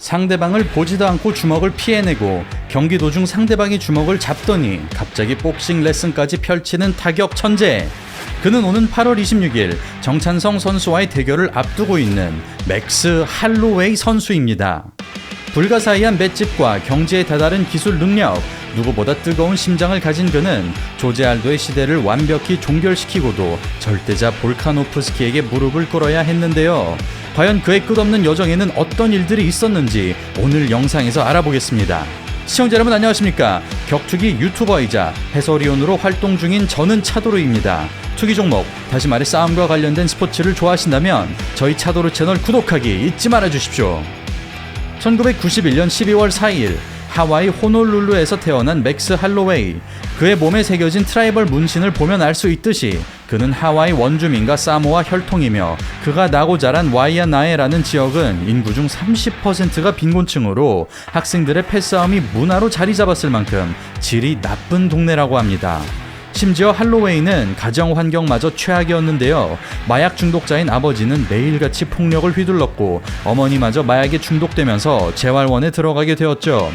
상대방을 보지도 않고 주먹을 피해내고 경기 도중 상대방이 주먹을 잡더니 갑자기 복싱 레슨까지 펼치는 타격 천재. 그는 오는 8월 26일 정찬성 선수와의 대결을 앞두고 있는 맥스 할로웨이 선수입니다. 불가사의한 맷집과 경지에 다다른 기술 능력, 누구보다 뜨거운 심장을 가진 그는 조제 알도의 시대를 완벽히 종결시키고도 절대자 볼카노프스키에게 무릎을 꿇어야 했는데요. 과연 그의 끝없는 여정에는 어떤 일들이 있었는지 오늘 영상에서 알아보겠습니다. 시청자 여러분 안녕하십니까? 격투기 유튜버이자 해설위원으로 활동 중인 저는 차도르입니다. 투기 종목, 다시 말해 싸움과 관련된 스포츠를 좋아하신다면 저희 차도르 채널 구독하기 잊지 말아 주십시오. 1991년 12월 4일 하와이 호놀룰루에서 태어난 맥스 할로웨이. 그의 몸에 새겨진 트라이벌 문신을 보면 알 수 있듯이 그는 하와이 원주민과 사모아 혈통이며 그가 나고 자란 와이아나에라는 지역은 인구 중 30%가 빈곤층으로 학생들의 패싸움이 문화로 자리 잡았을 만큼 질이 나쁜 동네라고 합니다. 심지어 할로웨이는 가정 환경마저 최악이었는데요. 마약 중독자인 아버지는 매일같이 폭력을 휘둘렀고 어머니마저 마약에 중독되면서 재활원에 들어가게 되었죠.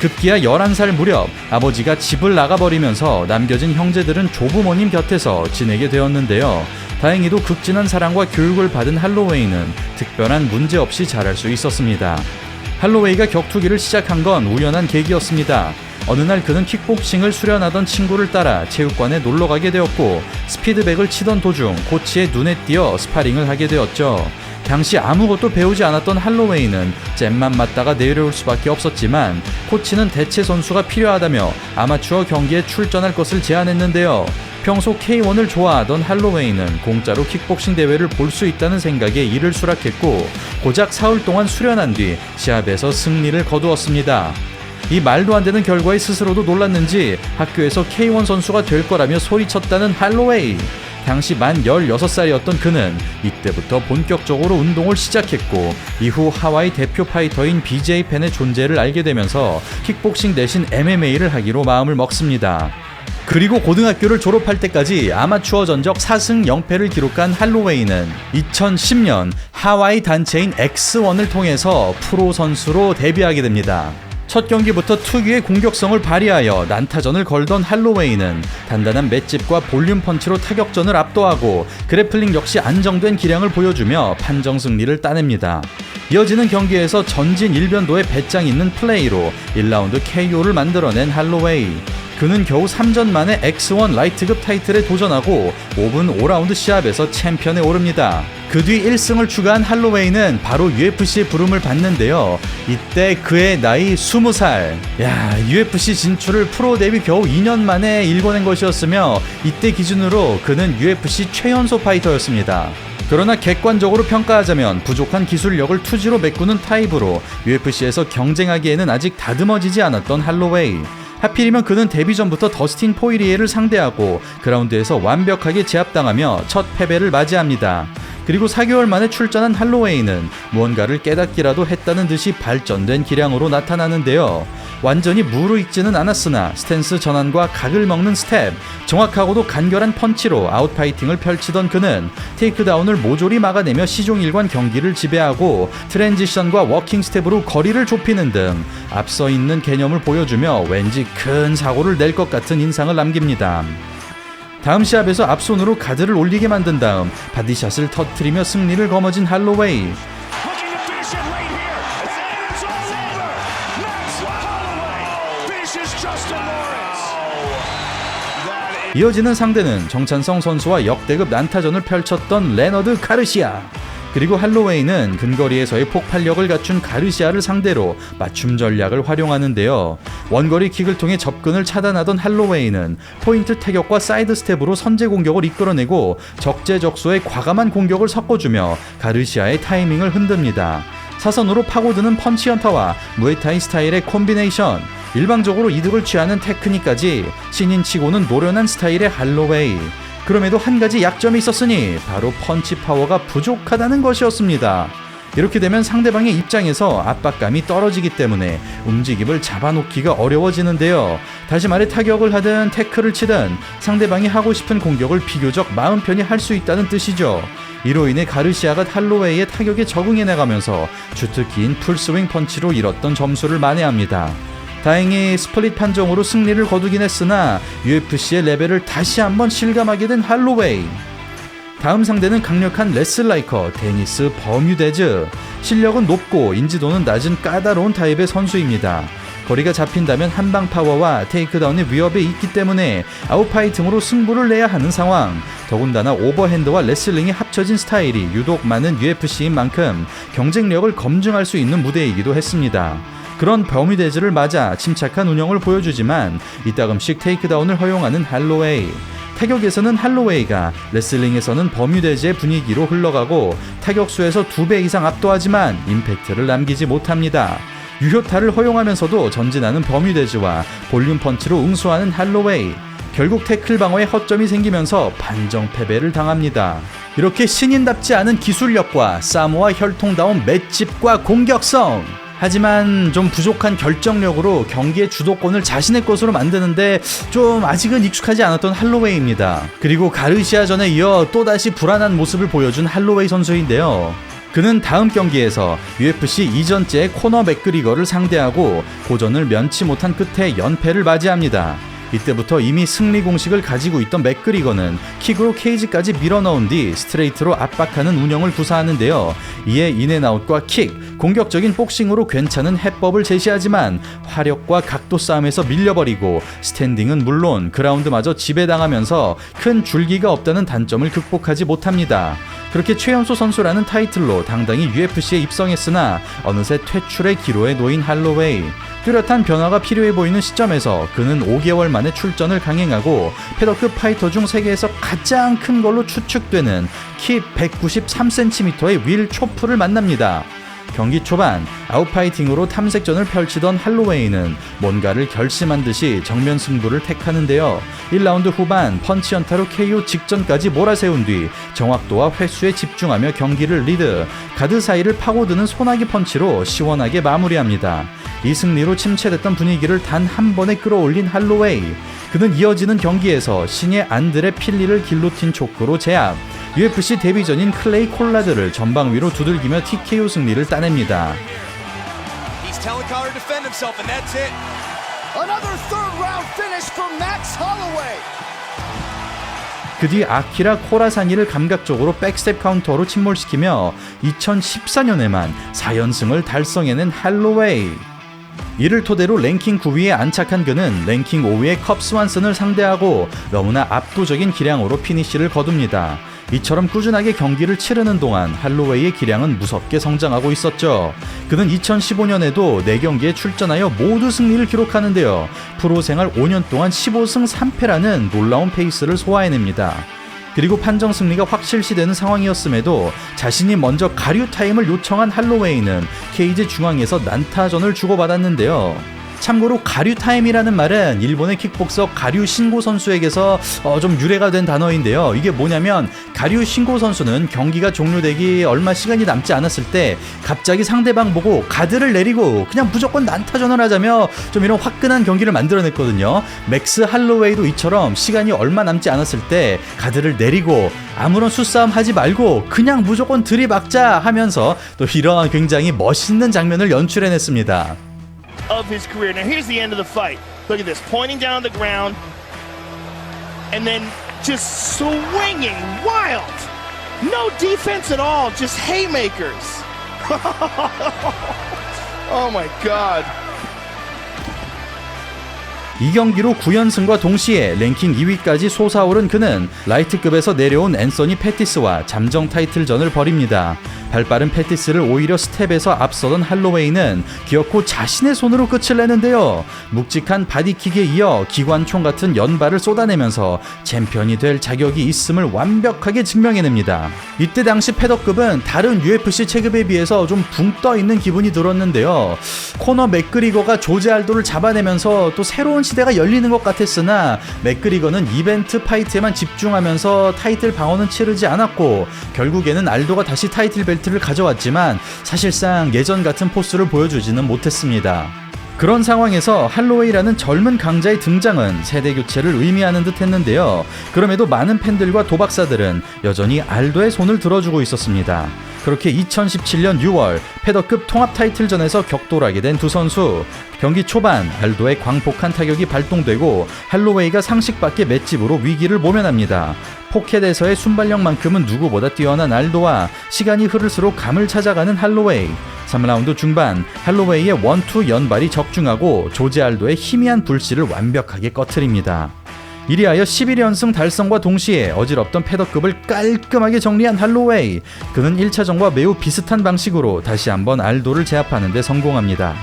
급기야 11살 무렵 아버지가 집을 나가버리면서 남겨진 형제들은 조부모님 곁에서 지내게 되었는데요. 다행히도 극진한 사랑과 교육을 받은 할로웨이는 특별한 문제 없이 자랄 수 있었습니다. 할로웨이가 격투기를 시작한 건 우연한 계기였습니다. 어느 날 그는 킥복싱을 수련하던 친구를 따라 체육관에 놀러가게 되었고 스피드백을 치던 도중 코치의 눈에 띄어 스파링을 하게 되었죠. 당시 아무것도 배우지 않았던 할로웨이는 잼만 맞다가 내려올 수밖에 없었지만 코치는 대체 선수가 필요하다며 아마추어 경기에 출전할 것을 제안했는데요. 평소 K1을 좋아하던 할로웨이는 공짜로 킥복싱 대회를 볼 수 있다는 생각에 이를 수락했고 고작 사흘 동안 수련한 뒤 시합에서 승리를 거두었습니다. 이 말도 안 되는 결과에 스스로도 놀랐는지 학교에서 K1 선수가 될 거라며 소리쳤다는 할로웨이. 당시 만 16살이었던 그는 이때부터 본격적으로 운동을 시작했고 이후 하와이 대표 파이터인 BJ 펜의 존재를 알게 되면서 킥복싱 대신 MMA를 하기로 마음을 먹습니다. 그리고 고등학교를 졸업할 때까지 아마추어 전적 4승 0패를 기록한 할로웨이는 2010년 하와이 단체인 X1을 통해서 프로 선수로 데뷔하게 됩니다. 첫 경기부터 특유의 공격성을 발휘하여 난타전을 걸던 할로웨이는 단단한 맷집과 볼륨 펀치로 타격전을 압도하고 그래플링 역시 안정된 기량을 보여주며 판정 승리를 따냅니다. 이어지는 경기에서 전진 일변도의 배짱 있는 플레이로 1라운드 KO를 만들어낸 할로웨이. 그는 겨우 3전 만에 X1 라이트급 타이틀에 도전하고 5분 5라운드 시합에서 챔피언에 오릅니다. 그 뒤 1승을 추가한 할로웨이는 바로 UFC에 부름을 받는데요. 이때 그의 나이 20살. UFC 진출을 프로 데뷔 겨우 2년 만에 일궈낸 것이었으며 이때 기준으로 그는 UFC 최연소 파이터였습니다. 그러나 객관적으로 평가하자면 부족한 기술력을 투지로 메꾸는 타입으로 UFC에서 경쟁하기에는 아직 다듬어지지 않았던 할로웨이. 하필이면 그는 데뷔 전부터 더스틴 포이리에를 상대하고 그라운드에서 완벽하게 제압당하며 첫 패배를 맞이합니다. 그리고 4개월 만에 출전한 할로웨이는 무언가를 깨닫기라도 했다는 듯이 발전된 기량으로 나타나는데요. 완전히 무르익지는 않았으나 스탠스 전환과 각을 먹는 스텝, 정확하고도 간결한 펀치로 아웃파이팅을 펼치던 그는 테이크다운을 모조리 막아내며 시종일관 경기를 지배하고 트랜지션과 워킹 스텝으로 거리를 좁히는 등 앞서 있는 개념을 보여주며 왠지 큰 사고를 낼 것 같은 인상을 남깁니다. 다음 시합에서 앞손으로 가드를 올리게 만든 다음 바디샷을 터뜨리며 승리를 거머쥔 할로웨이. 이어지는 상대는 정찬성 선수와 역대급 난타전을 펼쳤던 레너드 가르시아. 그리고 할로웨이는 근거리에서의 폭발력을 갖춘 가르시아를 상대로 맞춤 전략을 활용하는데요. 원거리 킥을 통해 접근을 차단하던 할로웨이는 포인트 타격과 사이드 스텝으로 선제 공격을 이끌어내고 적재적소에 과감한 공격을 섞어주며 가르시아의 타이밍을 흔듭니다. 사선으로 파고드는 펀치 연타와 무에타이 스타일의 콤비네이션, 일방적으로 이득을 취하는 테크닉까지 신인치고는 노련한 스타일의 할로웨이. 그럼에도 한 가지 약점이 있었으니 바로 펀치 파워가 부족하다는 것이었습니다. 이렇게 되면 상대방의 입장에서 압박감이 떨어지기 때문에 움직임을 잡아놓기가 어려워지는데요. 다시 말해 타격을 하든 태클을 치든 상대방이 하고 싶은 공격을 비교적 마음 편히 할 수 있다는 뜻이죠. 이로 인해 가르시아가 할로웨이의 타격에 적응해 나가면서 주특기인 풀스윙 펀치로 잃었던 점수를 만회합니다. 다행히 스플릿 판정으로 승리를 거두긴 했으나 UFC의 레벨을 다시 한번 실감하게 된 할로웨이. 다음 상대는 강력한 레슬라이커 데니스 버뮤데즈. 실력은 높고 인지도는 낮은 까다로운 타입의 선수입니다. 거리가 잡힌다면 한방 파워와 테이크다운의 위협에 있기 때문에 아웃파이팅으로 승부를 내야 하는 상황. 더군다나 오버핸드와 레슬링이 합쳐진 스타일이 유독 많은 UFC인 만큼 경쟁력을 검증할 수 있는 무대이기도 했습니다. 그런 버뮤데즈를 맞아 침착한 운영을 보여주지만 이따금씩 테이크다운을 허용하는 할로웨이. 타격에서는 할로웨이가, 레슬링에서는 버뮤데즈의 분위기로 흘러가고 타격수에서 2배 이상 압도하지만 임팩트를 남기지 못합니다. 유효타를 허용하면서도 전진하는 버뮤데즈와 볼륨 펀치로 응수하는 할로웨이. 결국 태클 방어에 허점이 생기면서 반정 패배를 당합니다. 이렇게 신인답지 않은 기술력과 사모아 혈통다운 맷집과 공격성, 하지만 좀 부족한 결정력으로 경기의 주도권을 자신의 것으로 만드는데 좀 아직은 익숙하지 않았던 할로웨이입니다. 그리고 가르시아전에 이어 또다시 불안한 모습을 보여준 할로웨이 선수인데요. 그는 다음 경기에서 UFC 이전째 코너 맥그리거를 상대하고 고전을 면치 못한 끝에 연패를 맞이합니다. 이때부터 이미 승리 공식을 가지고 있던 맥그리거는 킥으로 케이지까지 밀어넣은 뒤 스트레이트로 압박하는 운영을 구사하는데요. 이에 인앤아웃과 킥, 공격적인 복싱으로 괜찮은 해법을 제시하지만 화력과 각도 싸움에서 밀려버리고 스탠딩은 물론 그라운드마저 지배당하면서 큰 줄기가 없다는 단점을 극복하지 못합니다. 그렇게 최연소 선수라는 타이틀로 당당히 UFC에 입성했으나 어느새 퇴출의 기로에 놓인 할로웨이. 뚜렷한 변화가 필요해 보이는 시점에서 그는 5개월 만에 출전을 강행하고 패더급 파이터 중 세계에서 가장 큰 걸로 추측되는 키 193cm의 윌 초프를 만납니다. 경기 초반 아웃파이팅으로 탐색전을 펼치던 할로웨이는 뭔가를 결심한 듯이 정면 승부를 택하는데요. 1라운드 후반 펀치 연타로 KO 직전까지 몰아세운 뒤 정확도와 횟수에 집중하며 경기를 리드, 가드 사이를 파고드는 소나기 펀치로 시원하게 마무리합니다. 이 승리로 침체됐던 분위기를 단 한 번에 끌어올린 할로웨이. 그는 이어지는 경기에서 신의 안드레 필리를 길로틴 초크로 제압, UFC 데뷔전인 클레이 콜라드를 전방 위로 두들기며 TKO 승리를 따냅니다. 그 뒤 아키라 코라사니를 감각적으로 백스텝 카운터로 침몰시키며 2014년에만 4연승을 달성해낸 할로웨이. 이를 토대로 랭킹 9위에 안착한 그는 랭킹 5위의 컵 스완슨을 상대하고 너무나 압도적인 기량으로 피니시를 거둡니다. 이처럼 꾸준하게 경기를 치르는 동안 할로웨이의 기량은 무섭게 성장하고 있었죠. 그는 2015년에도 4경기에 출전하여 모두 승리를 기록하는데요. 프로 생활 5년 동안 15승 3패라는 놀라운 페이스를 소화해냅니다. 그리고 판정 승리가 확실시되는 상황이었음에도 자신이 먼저 가류 타임을 요청한 할로웨이는 케이지 중앙에서 난타전을 주고받았는데요. 참고로 가류 타임이라는 말은 일본의 킥복서 가류 신고 선수에게서 좀 유래가 된 단어인데요. 이게 뭐냐면 가류 신고 선수는 경기가 종료되기 얼마 시간이 남지 않았을 때 갑자기 상대방 보고 가드를 내리고 그냥 무조건 난타전을 하자며 좀 이런 화끈한 경기를 만들어냈거든요. 맥스 할로웨이도 이처럼 시간이 얼마 남지 않았을 때 가드를 내리고 아무런 수싸움 하지 말고 그냥 무조건 들이박자 하면서 또 이러한 굉장히 멋있는 장면을 연출해냈습니다. Of his career. Now here's the end of the fight. Look at this, pointing down the ground and then just swinging wild. No defense at all, just haymakers. Oh my God. 이 경기로 9연승과 동시에 랭킹 2위까지 솟아오른 그는 라이트급에서 내려온 앤서니 패티스와 잠정 타이틀전을 벌입니다. 발빠른 패티스를 오히려 스텝에서 앞서던 할로웨이는 기어코 자신의 손으로 끝을 내는데요. 묵직한 바디킥에 이어 기관총 같은 연발을 쏟아내면서 챔피언이 될 자격이 있음을 완벽하게 증명해냅니다. 이때 당시 패더급은 다른 UFC 체급에 비해서 좀 붕 떠있는 기분이 들었는데요. 코너 맥그리거가 조제 알도를 잡아내면서 또 새로운 시대가 열리는 것 같았으나 맥그리거는 이벤트 파이트에만 집중하면서 타이틀 방어는 치르지 않았고 결국에는 알도가 다시 타이틀 벨트를 가져왔지만 사실상 예전 같은 포스를 보여주지는 못했습니다. 그런 상황에서 할로웨이라는 젊은 강자의 등장은 세대 교체를 의미하는 듯 했는데요. 그럼에도 많은 팬들과 도박사들은 여전히 알도의 손을 들어주고 있었습니다. 그렇게 2017년 6월 패더급 통합 타이틀전에서 격돌하게 된 두 선수. 경기 초반 알도의 광폭한 타격이 발동되고 할로웨이가 상식밖의 맷집으로 위기를 모면합니다. 포켓에서의 순발력만큼은 누구보다 뛰어난 알도와 시간이 흐를수록 감을 찾아가는 할로웨이. 3라운드 중반 할로웨이의 원투 연발이 적중하고 조제 알도의 희미한 불씨를 완벽하게 꺼트립니다. 이리하여 11연승 달성과 동시에 어지럽던 패더급을 깔끔하게 정리한 할로웨이. 그는 1차전과 매우 비슷한 방식으로 다시 한번 알도를 제압하는 데 성공합니다.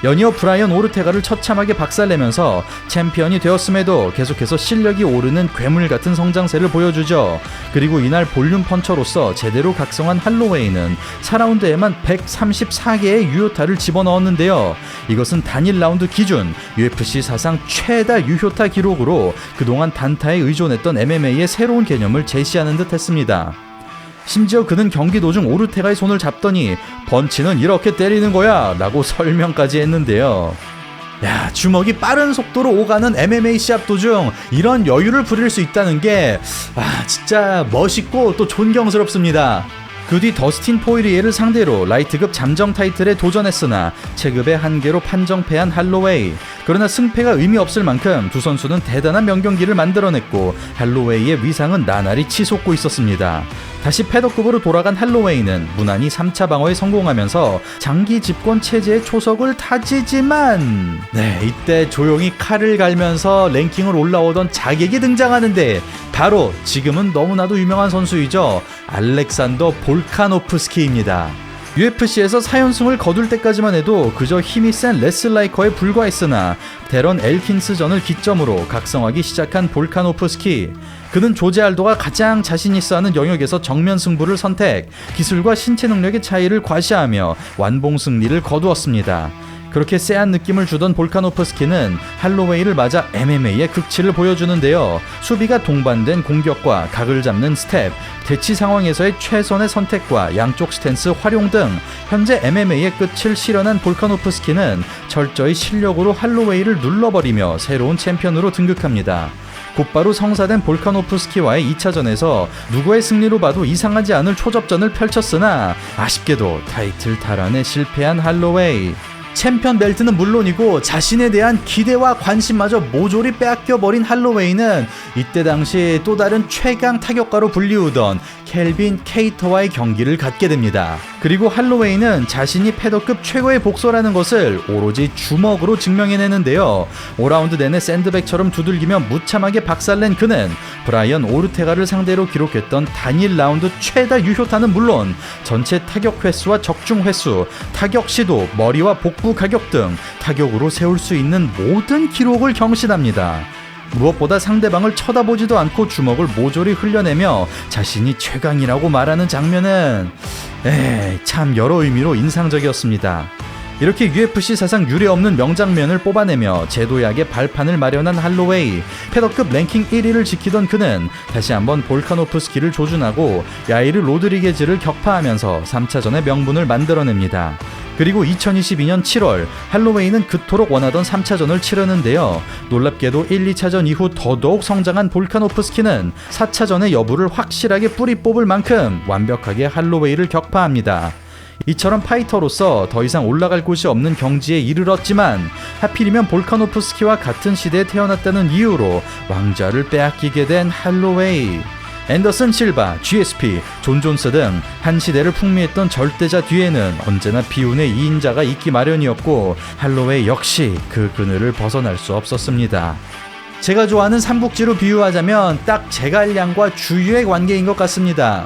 연이어 브라이언 오르테가를 처참하게 박살내면서 챔피언이 되었음에도 계속해서 실력이 오르는 괴물 같은 성장세를 보여주죠. 그리고 이날 볼륨 펀처로서 제대로 각성한 할로웨이는 4라운드에만 134개의 유효타를 집어넣었는데요. 이것은 단일 라운드 기준 UFC 사상 최다 유효타 기록으로 그동안 단타에 의존했던 MMA의 새로운 개념을 제시하는 듯 했습니다. 심지어 그는 경기 도중 오르테가의 손을 잡더니 펀치는 이렇게 때리는 거야 라고 설명까지 했는데요. 야, 주먹이 빠른 속도로 오가는 MMA 시합 도중 이런 여유를 부릴 수 있다는 게 진짜 멋있고 또 존경스럽습니다. 그 뒤 더스틴 포이리에를 상대로 라이트급 잠정 타이틀에 도전했으나 체급의 한계로 판정패한 할로웨이. 그러나 승패가 의미 없을 만큼 두 선수는 대단한 명경기를 만들어냈고 할로웨이의 위상은 나날이 치솟고 있었습니다. 다시 패더급으로 돌아간 할로웨이는 무난히 3차 방어에 성공하면서 장기 집권 체제의 초석을 다지지만 이때 조용히 칼을 갈면서 랭킹을 올라오던 자객이 등장하는데 바로 지금은 너무나도 유명한 선수이죠. 알렉산더 볼카노프스키입니다. UFC에서 4연승을 거둘 때까지만 해도 그저 힘이 센 레슬라이커에 불과했으나 데런 엘킨스전을 기점으로 각성하기 시작한 볼카노프스키. 그는 조제 알도가 가장 자신있어 하는 영역에서 정면 승부를 선택, 기술과 신체 능력의 차이를 과시하며 완봉 승리를 거두었습니다. 그렇게 쎄한 느낌을 주던 볼카노프스키는 할로웨이를 맞아 MMA의 극치를 보여주는데요. 수비가 동반된 공격과 각을 잡는 스텝, 대치 상황에서의 최선의 선택과 양쪽 스탠스 활용 등 현재 MMA의 끝을 실현한 볼카노프스키는 철저히 실력으로 할로웨이를 눌러버리며 새로운 챔피언으로 등극합니다. 곧바로 성사된 볼카노프스키와의 2차전에서 누구의 승리로 봐도 이상하지 않을 초접전을 펼쳤으나 아쉽게도 타이틀 탈환에 실패한 할로웨이. 챔피언 벨트는 물론이고 자신에 대한 기대와 관심마저 모조리 빼앗겨버린 할로웨이는 이때 당시 또 다른 최강 타격가로 불리우던 켈빈 케이터와의 경기를 갖게 됩니다. 그리고 할로웨이는 자신이 패더급 최고의 복서라는 것을 오로지 주먹으로 증명해내는데요. 5라운드 내내 샌드백처럼 두들기며 무참하게 박살낸 그는 브라이언 오르테가를 상대로 기록했던 단일 라운드 최다 유효타는 물론 전체 타격 횟수와 적중 횟수, 타격 시도, 머리와 복부 가격 등 타격으로 세울 수 있는 모든 기록을 경신합니다. 무엇보다 상대방을 쳐다보지도 않고 주먹을 모조리 흘려내며 자신이 최강이라고 말하는 장면은 참 여러 의미로 인상적이었습니다. 이렇게 UFC 사상 유례없는 명장면을 뽑아내며 제도약의 발판을 마련한 할로웨이. 패더급 랭킹 1위를 지키던 그는 다시 한번 볼카노프스키를 조준하고 야이르 로드리게즈를 격파하면서 3차전의 명분을 만들어냅니다. 그리고 2022년 7월 할로웨이는 그토록 원하던 3차전을 치르는데요. 놀랍게도 1, 2차전 이후 더더욱 성장한 볼카노프스키는 4차전의 여부를 확실하게 뿌리 뽑을 만큼 완벽하게 할로웨이를 격파합니다. 이처럼 파이터로서 더 이상 올라갈 곳이 없는 경지에 이르렀지만 하필이면 볼카노프스키와 같은 시대에 태어났다는 이유로 왕좌를 빼앗기게 된 할로웨이. 앤더슨 실바, GSP, 존 존스 등 한 시대를 풍미했던 절대자 뒤에는 언제나 비운의 2인자가 있기 마련이었고 할로웨이 역시 그 그늘을 벗어날 수 없었습니다. 제가 좋아하는 삼국지로 비유하자면 딱 제갈량과 주유의 관계인 것 같습니다.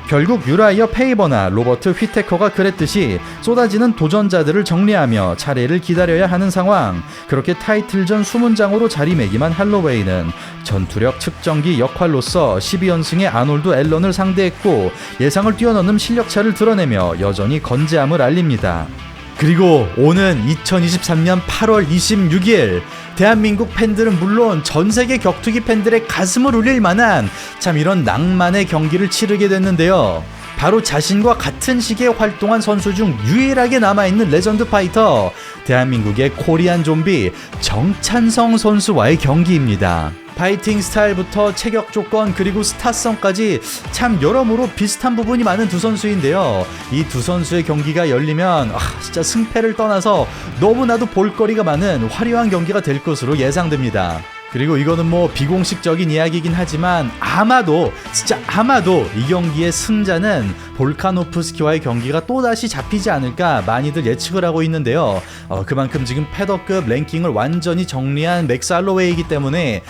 결국 유라이어 페이버나 로버트 휘테커가 그랬듯이 쏟아지는 도전자들을 정리하며 차례를 기다려야 하는 상황. 그렇게 타이틀전 수문장으로 자리매김한 할로웨이는 전투력 측정기 역할로서 12연승의 아놀드 앨런을 상대했고 예상을 뛰어넘는 실력차를 드러내며 여전히 건재함을 알립니다. 그리고 오는 2023년 8월 26일 대한민국 팬들은 물론 전세계 격투기 팬들의 가슴을 울릴 만한 참 이런 낭만의 경기를 치르게 됐는데요. 바로 자신과 같은 시기에 활동한 선수 중 유일하게 남아있는 레전드 파이터, 대한민국의 코리안 좀비 정찬성 선수와의 경기입니다. 파이팅 스타일부터 체격 조건 그리고 스타성까지 참 여러모로 비슷한 부분이 많은 두 선수인데요. 이 두 선수의 경기가 열리면 진짜 승패를 떠나서 너무나도 볼거리가 많은 화려한 경기가 될 것으로 예상됩니다. 그리고 이거는 뭐 비공식적인 이야기이긴 하지만 아마도 이 경기의 승자는 볼카노프스키와의 경기가 또다시 잡히지 않을까 많이들 예측을 하고 있는데요. 그만큼 지금 패더급 랭킹을 완전히 정리한 맥스 할로웨이이기 때문에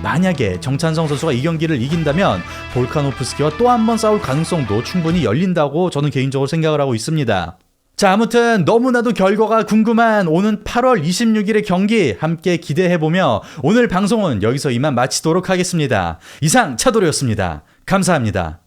만약에 정찬성 선수가 이 경기를 이긴다면 볼카노프스키와 또 한 번 싸울 가능성도 충분히 열린다고 저는 개인적으로 생각을 하고 있습니다. 자, 아무튼 너무나도 결과가 궁금한 오는 8월 26일의 경기 함께 기대해보며 오늘 방송은 여기서 이만 마치도록 하겠습니다. 이상 차도리였습니다. 감사합니다.